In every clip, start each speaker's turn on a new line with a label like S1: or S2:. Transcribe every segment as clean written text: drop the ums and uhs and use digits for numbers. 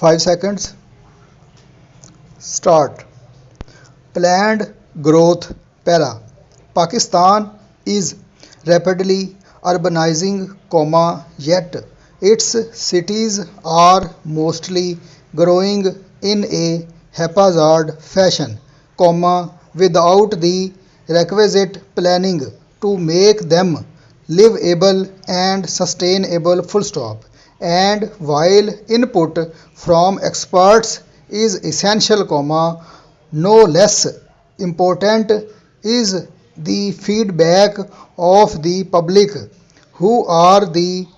S1: 5 seconds. Start. Planned growth para. Pakistan is rapidly urbanizing, yet its cities are mostly growing in a haphazard fashion, without the requisite planning to make them livable and sustainable. Full stop. And while input from experts is essential, no less important is the feedback of the public, who are the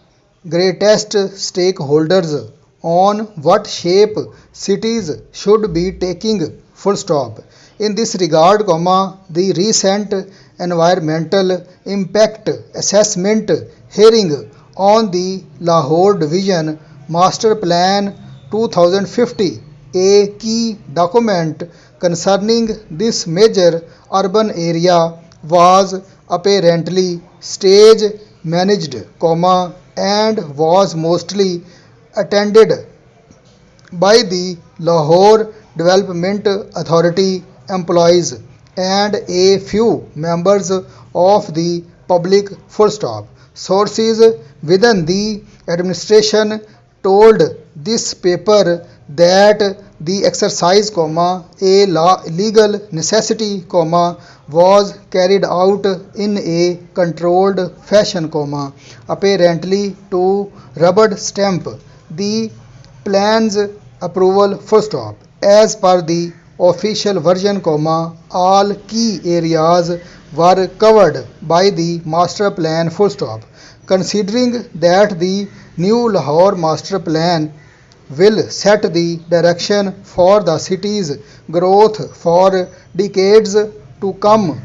S1: greatest stakeholders on what shape cities should be taking. Full stop. In this regard, the recent environmental impact assessment hearing on the Lahore Division Master Plan 2050, a key document concerning this major urban area, was apparently stage managed, and was mostly attended by the Lahore Development Authority employees and a few members of the public. Full stop. Sources within the administration told this paper that the exercise, a legal necessity, was carried out in a controlled fashion, apparently to rubber stamp the plan's approval. Full stop. As per the official version, all key areas were covered by the master plan. Full stop. Considering that the new Lahore master plan will set the direction for the city's growth for decades to come,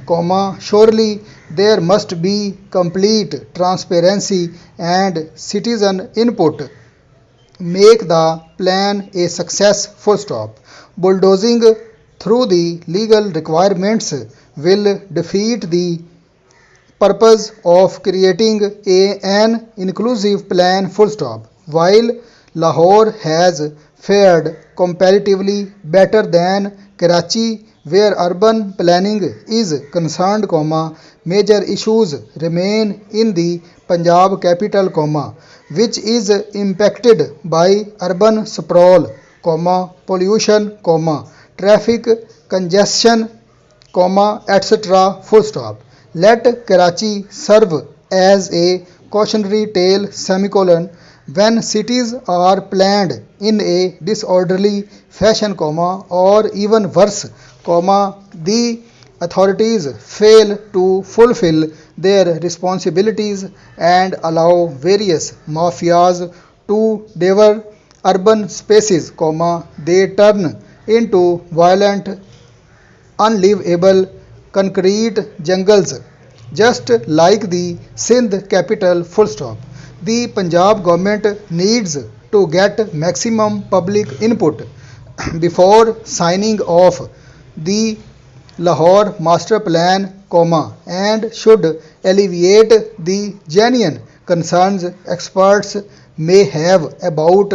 S1: surely there must be complete transparency and citizen input make the plan a success. Full stop. Bulldozing through the legal requirements will defeat the purpose of creating an inclusive plan. Full stop. While Lahore has fared comparatively better than Karachi where urban planning is concerned, major issues remain in the Punjab capital, which is impacted by urban sprawl, pollution, traffic congestion, etc. Full stop. Let Karachi serve as a cautionary tale, when cities are planned in a disorderly fashion, or even worse, the authorities fail to fulfill their responsibilities and allow various mafias to devour urban spaces, they turn into violent, unlivable concrete jungles, just like the Sindh capital. Full stop. The Punjab government needs to get maximum public input before signing off the Lahore master plan, and should alleviate the genuine concerns experts may have about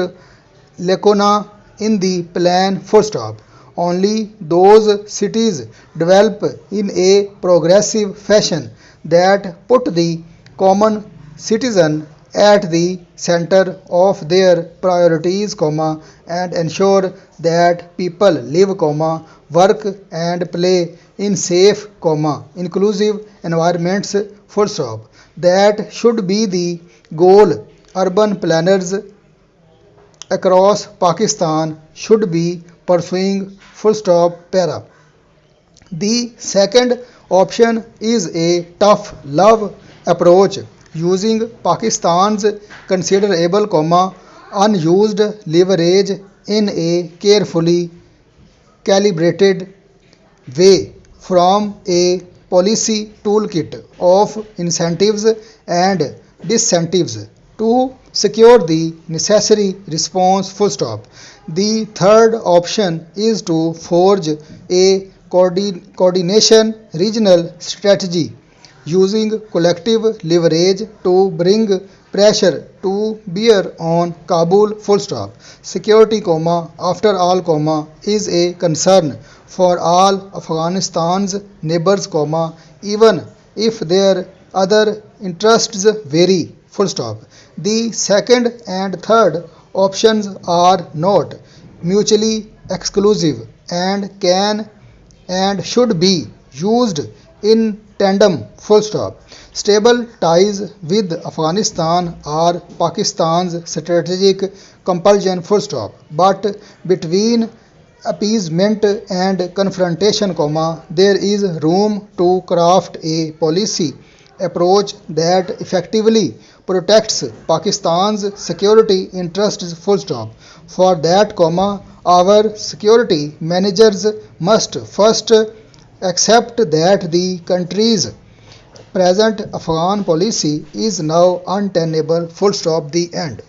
S1: lacuna in the plan. Full stop. Only those cities develop in a progressive fashion that put the common citizen at the center of their priorities, and ensure that people live, work and play in safe, inclusive environments. Full stop. That should be the goal. Urban planners across Pakistan should be pursuing. Full stop. Para. The second option is a tough love approach, using Pakistan's considerable, unused leverage in a carefully calibrated way from a policy toolkit of incentives and disincentives to secure the necessary response. Full stop. The third option is to forge a coordination regional strategy, using collective leverage to bring pressure to bear on Kabul full stop. Security after all is a concern for all Afghanistan's neighbors even if their other interests vary full stop. The second and third options are not mutually exclusive and can and should be used in tandem full stop. Stable ties with Afghanistan are Pakistan's strategic compulsion full stop. But between appeasement and confrontation, there is room to craft a policy approach that effectively protects Pakistan's security interests full stop. For that, our security managers must first accept that the country's present Afghan policy is now untenable full stop the end.